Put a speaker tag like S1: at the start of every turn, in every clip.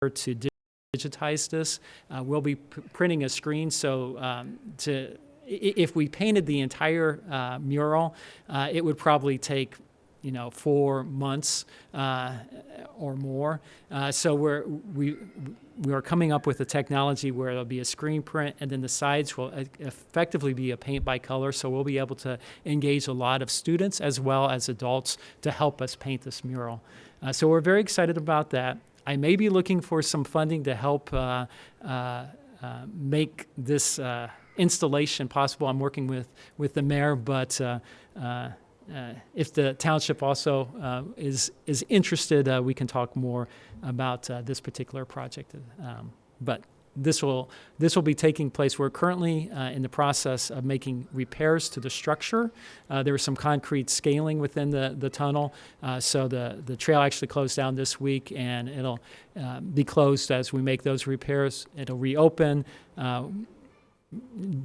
S1: to digitize this. We'll be printing a screen, so if we painted the entire mural, it would probably take 4 months or more. So we are coming up with a technology where there'll be a screen print, and then the sides will effectively be a paint by color. So we'll be able to engage a lot of students as well as adults to help us paint this mural. So we're very excited about that. I may be looking for some funding to help make this installation possible. I'm working with the mayor, but if the township also is interested, we can talk more about this particular project. But this will be taking place. We're currently in the process of making repairs to the structure. There was some concrete scaling within the tunnel, so the trail actually closed down this week, and it'll be closed as we make those repairs. It'll reopen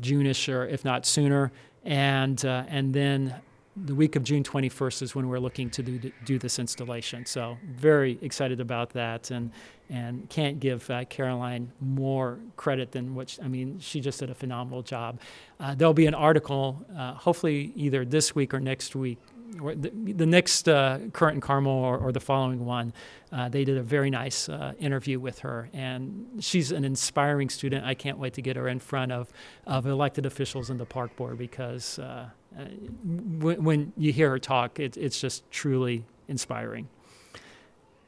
S1: June-ish, or if not sooner, and then the week of June 21st is when we're looking to do this installation. So very excited about that, and can't give Caroline more credit than she just did a phenomenal job. There'll be an article, hopefully either this week or next week, or the next Current and Carmel or the following one. They did a very nice interview with her, and she's an inspiring student. I can't wait to get her in front of elected officials in the park board, because when you hear her talk, it's just truly inspiring.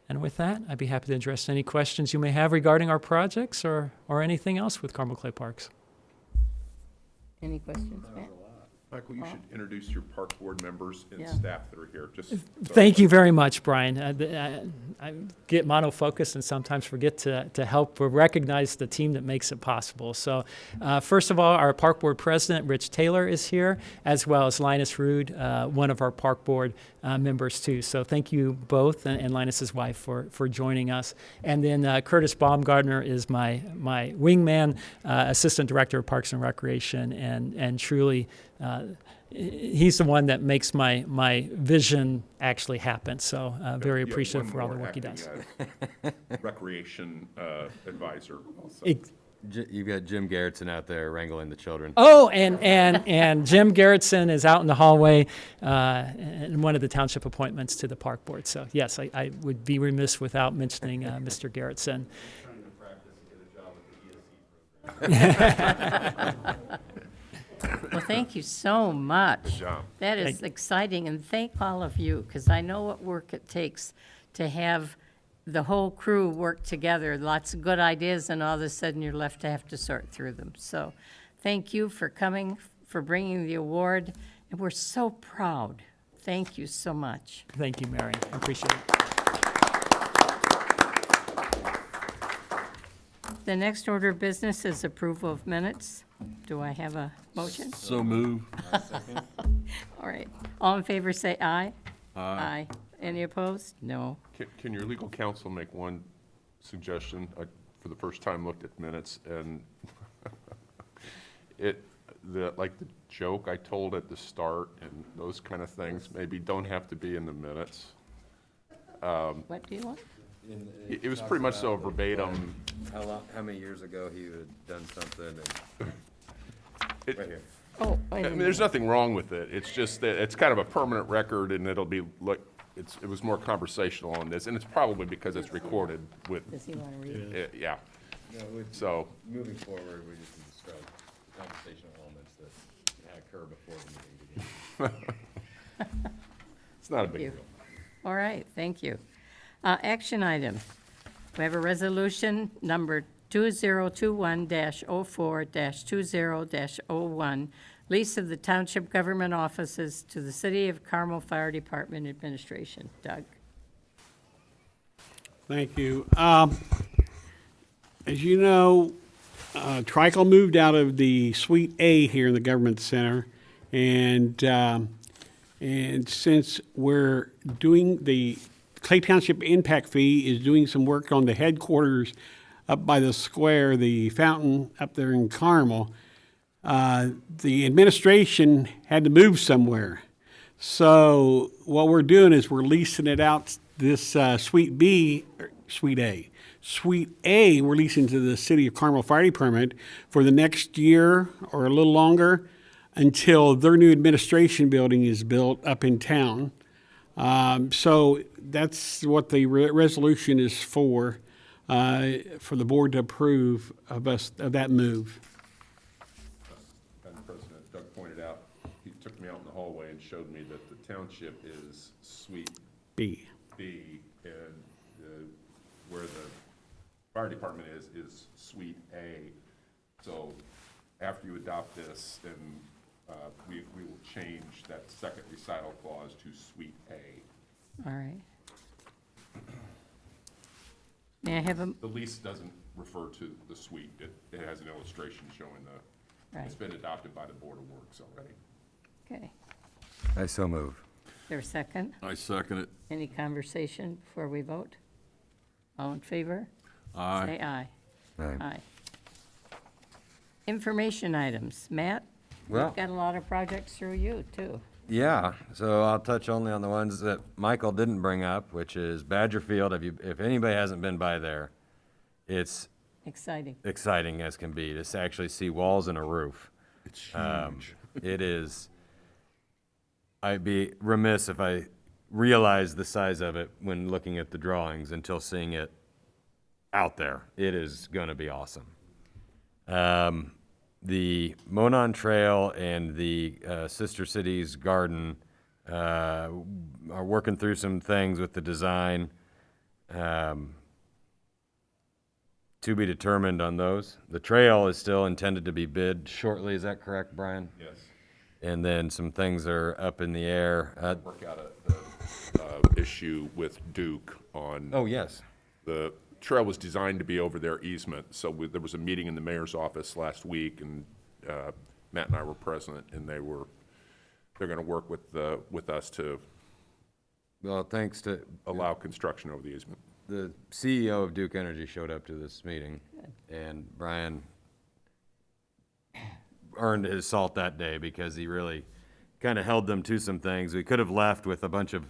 S1: And with that, I'd be happy to address any questions you may have regarding our projects or anything else with Carmel Clay Parks.
S2: Any questions, Matt?
S3: Michael, you should introduce your park board members and staff that are here.
S1: Thank you very much, Brian. I get monofocused and sometimes forget to help recognize the team that makes it possible. So first of all, our park board president, Rich Taylor, is here, as well as Linus Rude, one of our park board members too. So thank you both, and Linus's wife, for joining us. And then Curtis Baumgartner is my wingman, assistant director of Parks and Recreation, and truly he's the one that makes my vision actually happen. So very appreciative for all the work he does.
S3: Recreation advisor also.
S4: You've got Jim Garrettson out there wrangling the children.
S1: Oh, and Jim Garrettson is out in the hallway in one of the township appointments to the park board. So yes, I would be remiss without mentioning Mr. Garrettson.
S3: Trying to practice and get a job at the ESC program.
S2: Well, thank you so much.
S3: Good job.
S2: That is exciting, and thank all of you, because I know what work it takes to have the whole crew work together. Lots of good ideas, and all of a sudden you're left to have to sort through them. So thank you for coming, for bringing the award, and we're so proud. Thank you so much.
S1: Thank you, Mary. I appreciate it.
S2: The next order of business is approval of minutes. Do I have a motion?
S4: So move.
S2: All right. All in favor say aye. Aye. Any opposed? No.
S3: Can your legal counsel make one suggestion? I, for the first time, looked at minutes, and like the joke I told at the start and those kind of things maybe don't have to be in the minutes.
S2: What do you want?
S3: It was pretty much so verbatim.
S4: How many years ago he had done something? And right here.
S2: Oh,
S3: I mean, there's nothing wrong with it. It's just that it's kind of a permanent record, and it'll be like it was more conversational on this, and it's probably because it's recorded with.
S2: Does he want to read it?
S3: Yeah.
S4: No,
S3: So
S4: moving forward, we just describe the conversational elements that occur before the meeting begins.
S3: it's not a
S2: Thank
S3: big
S2: you.
S3: deal.
S2: All right, thank you. Action item. We have a resolution number 2021-04-20-01, lease of the township government offices to the City of Carmel Fire Department Administration. Doug?
S5: Thank you. As you know, Trical moved out of the Suite A here in the Government Center, and since we're doing the Clay Township Impact Fee is doing some work on the headquarters up by the square, the fountain up there in Carmel, the administration had to move somewhere. So what we're doing is we're leasing it out, this Suite B, or Suite A. Suite A, we're leasing to the City of Carmel Fire Department for the next year or a little longer until their new administration building is built up in town. So that's what the resolution is for the board to approve of that move.
S3: Madam President, Doug pointed out, he took me out in the hallway and showed me that the township is Suite
S5: B.
S3: B, and where the fire department is Suite A. So after you adopt this, then we will change that second recital clause to Suite A.
S2: All right. May I have a,
S3: The lease doesn't refer to the suite. It has an illustration showing
S2: Right.
S3: it's been adopted by the Board of Works already.
S2: okay.
S6: I so move.
S2: Is there a second?
S3: I second it.
S2: Any conversation before we vote? All in favor?
S3: Aye.
S2: Say aye.
S6: Aye.
S2: Aye. Information items. Matt?
S6: Well-
S2: We've got a lot of projects through you, too.
S6: Yeah, so I'll touch only on the ones that Michael didn't bring up, which is Badger Field. If anybody hasn't been by there, it's
S2: Exciting.
S6: exciting as can be to actually see walls and a roof.
S3: It's huge.
S6: It is, I'd be remiss if I realized the size of it when looking at the drawings until seeing it out there. It is gonna be awesome. The Monon Trail and the Sister Cities Garden are working through some things with the design. To be determined on those. The trail is still intended to be bid shortly, is that correct, Brian?
S3: Yes.
S6: And then some things are up in the air.
S3: Work out the issue with Duke on.
S6: Oh, yes.
S3: The trail was designed to be over their easement, so there was a meeting in the mayor's office last week, and Matt and I were present, and they're gonna work with us to
S6: Well, thanks to
S3: allow construction over the easement.
S6: the CEO of Duke Energy showed up to this meeting, and Brian earned his salt that day because he really kind of held them to some things. We could have left with a bunch of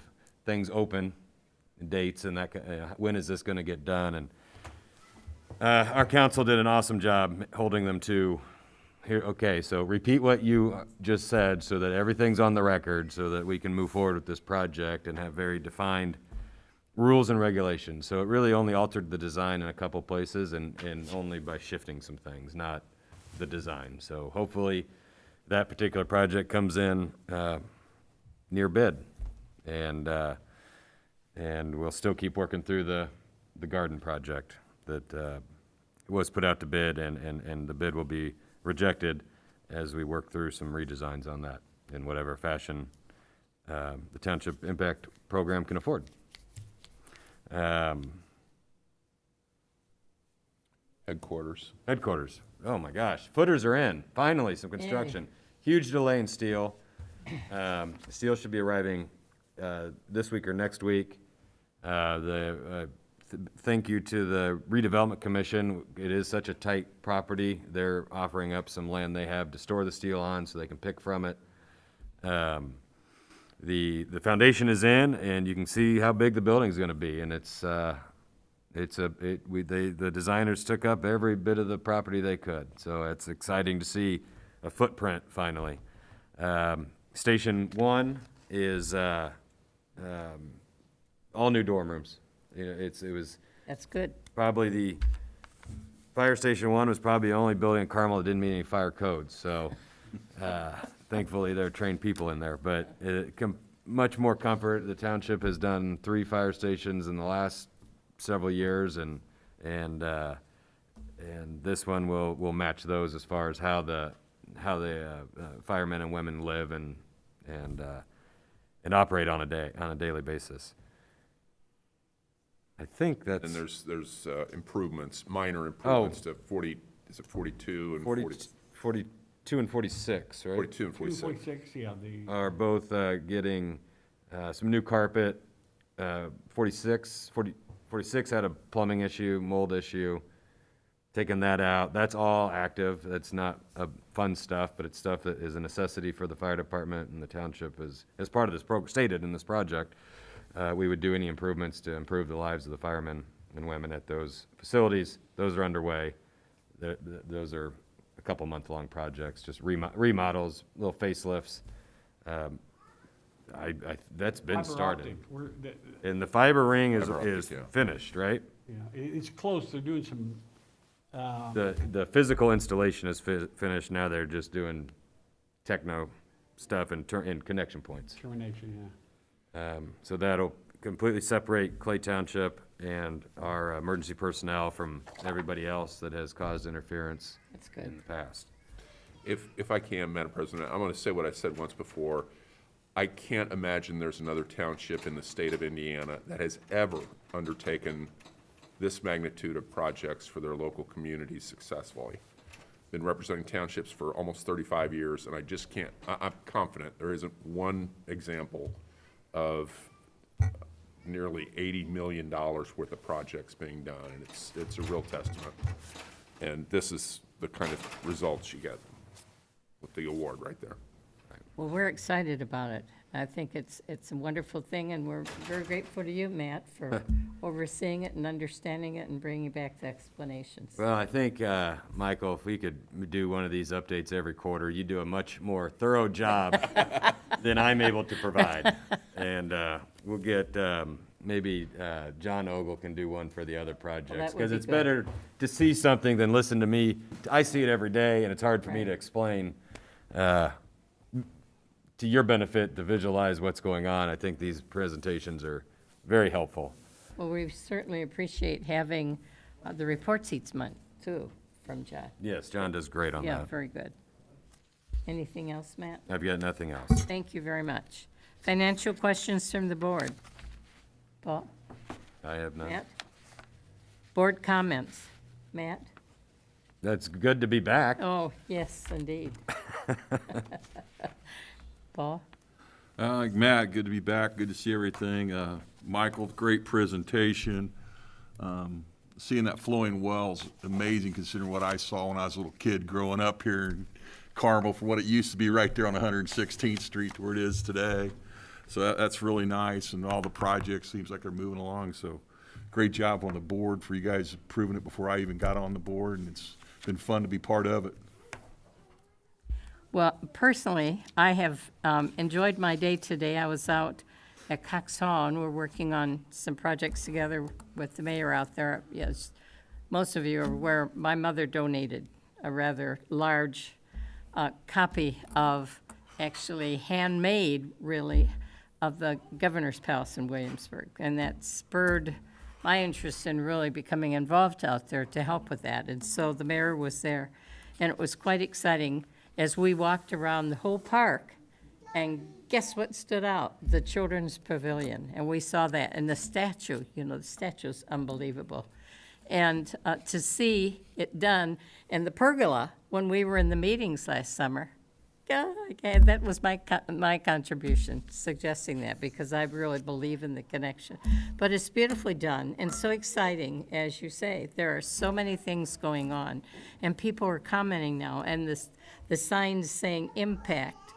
S6: things open, dates and that, when is this going to get done? And our council did an awesome job holding them to, here, okay, so repeat what you just said so that everything's on the record so that we can move forward with this project and have very defined rules and regulations. So it really only altered the design in a couple places and only by shifting some things, not the design. So hopefully that particular project comes in near bid. And we'll still keep working through the garden project that was put out to bid, and the bid will be rejected as we work through some redesigns on that in whatever fashion the Township Impact Program can afford.
S3: Headquarters.
S6: Headquarters. Oh my gosh, footers are in. Finally, some construction. Huge delay in steel. Steel should be arriving this week or next week. Thank you to the redevelopment commission. It is such a tight property. They're offering up some land they have to store the steel on so they can pick from it. The foundation is in, and you can see how big the building's going to be, and the designers took up every bit of the property they could, so it's exciting to see a footprint finally. Station 1 is all new dorm rooms. You know, it was
S2: That's good.
S6: probably Fire Station 1 was probably the only building in Carmel that didn't meet any fire codes, so thankfully there are trained people in there, but much more comfort. The township has done 3 fire stations in the last several years, and this one will match those as far as how the firemen and women live and operate on a daily basis. I think that's
S3: And there's improvements, minor improvements to 40, is it 42 and
S6: 42 and 46, right?
S3: 42 and 46.
S5: 2.6, yeah,
S6: Are both getting some new carpet. 46 had a plumbing issue, mold issue. Taking that out. That's all active. That's not fun stuff, but it's stuff that is a necessity for the fire department, and the township is, as part of this stated in this project, we would do any improvements to improve the lives of the firemen and women at those facilities. Those are underway. Those are a couple month-long projects, just remodels, little facelifts. That's been
S5: Fiber
S6: started.
S5: optic,
S6: And the fiber ring
S3: Fiber optic,
S6: is
S3: yeah.
S6: finished, right?
S5: yeah, it's close, they're doing some,
S6: The physical installation is finished, now they're just doing techno stuff and connection points.
S5: termination, yeah.
S6: So that'll completely separate Clay Township and our emergency personnel from everybody else that has caused interference
S2: That's good.
S6: in the past.
S3: If I can, Madam President, I'm going to say what I said once before. I can't imagine there's another township in the state of Indiana that has ever undertaken this magnitude of projects for their local communities successfully. Been representing townships for almost 35 years, and I just can't, I'm confident there isn't one example of nearly $80 million worth of projects being done, and it's a real testament. And this is the kind of results you get with the award right there.
S2: Well, we're excited about it. I think it's a wonderful thing, and we're very grateful to you, Matt, for overseeing it and understanding it and bringing back the explanations.
S6: Well, I think, Michael, if we could do one of these updates every quarter, you do a much more thorough job than I'm able to provide. And we'll get, maybe John Ogle can do one for the other projects.
S2: would
S6: Because
S2: be
S6: it's
S2: good.
S6: better to see something than listen to me. I see it every day, and it's hard for me
S2: Right.
S6: to explain. To your benefit, to visualize what's going on, I think these presentations are very helpful.
S2: Well, we certainly appreciate having the reports each month, too, from John.
S6: Yes, John does great on
S2: Yeah,
S6: that.
S2: very good. Anything else, Matt?
S6: I've got nothing else.
S2: Thank you very much. Financial questions from the board. Paul?
S6: I have none.
S2: Matt? Board comments. Matt?
S6: That's good to be back.
S2: Oh, yes, indeed. Paul?
S7: Matt, good to be back. Good to see everything. Michael, great presentation. Seeing that flowing well's amazing considering what I saw when I was a little kid growing up here in Carmel from what it used to be right there on 116th Street to where it is today. So that's really nice, and all the projects seems like they're moving along. So great job on the board for you guys approving it before I even got on the board, and it's been fun to be part of it.
S2: Well, personally, I have enjoyed my day today. I was out at Cox Hall, and we're working on some projects together with the mayor out there. Yes, most of you are aware, my mother donated a rather large copy of, actually handmade, really, of the Governor's Palace in Williamsburg. And that spurred my interest in really becoming involved out there to help with that. And so the mayor was there, and it was quite exciting as we walked around the whole park. And guess what stood out? The Children's Pavilion. And we saw that. And the statue, the statue's unbelievable. And to see it done, and the pergola, when we were in the meetings last summer, yeah, okay, that was my contribution, suggesting that, because I really believe in the connection. But it's beautifully done and so exciting, as you say. There are so many things going on, and people are commenting now, and the signs saying impact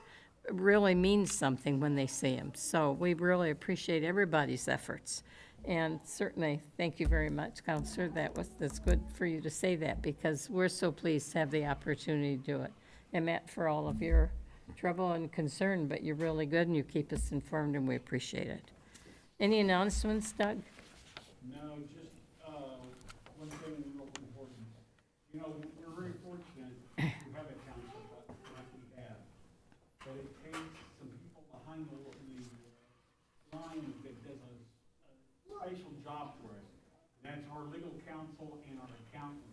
S2: really means something when they see them. So we really appreciate everybody's efforts. And certainly, thank you very much, Counselor. That's good for you to say that, because we're so pleased to have the opportunity to do it. And Matt, for all of your trouble and concern, but you're really good and you keep us informed and we appreciate it. Any announcements, Doug?
S5: No, just one thing real important. We're very fortunate to have a township like we have, but it takes some people behind the line that does a special job for us. And that's our legal counsel and our accountant,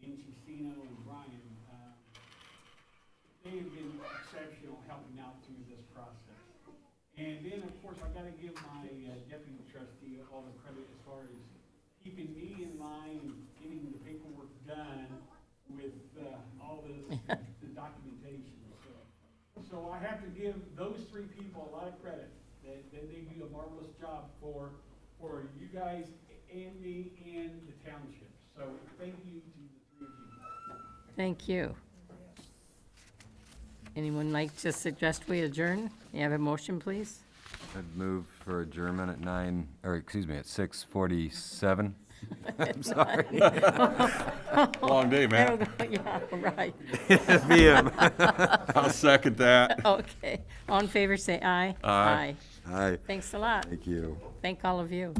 S5: Encino and Brian. They have been exceptional helping out through this process. And then, of course, I gotta give my deputy trustee all the credit as far as keeping me in line and getting the paperwork done with all the documentation. So I have to give those three people a lot of credit. That they do a marvelous job for you guys and me and the township. So thank you to the three of you.
S2: Thank you. Anyone like to suggest we adjourn? You have a motion, please?
S6: I'd move for adjournment at at 6:47. I'm sorry.
S7: Long day, Matt.
S2: Yeah, right.
S7: I'll second that.
S2: Okay. All in favor, say aye.
S7: Aye.
S6: Hi,
S2: Thanks a lot.
S6: thank you.
S2: Thank all of you.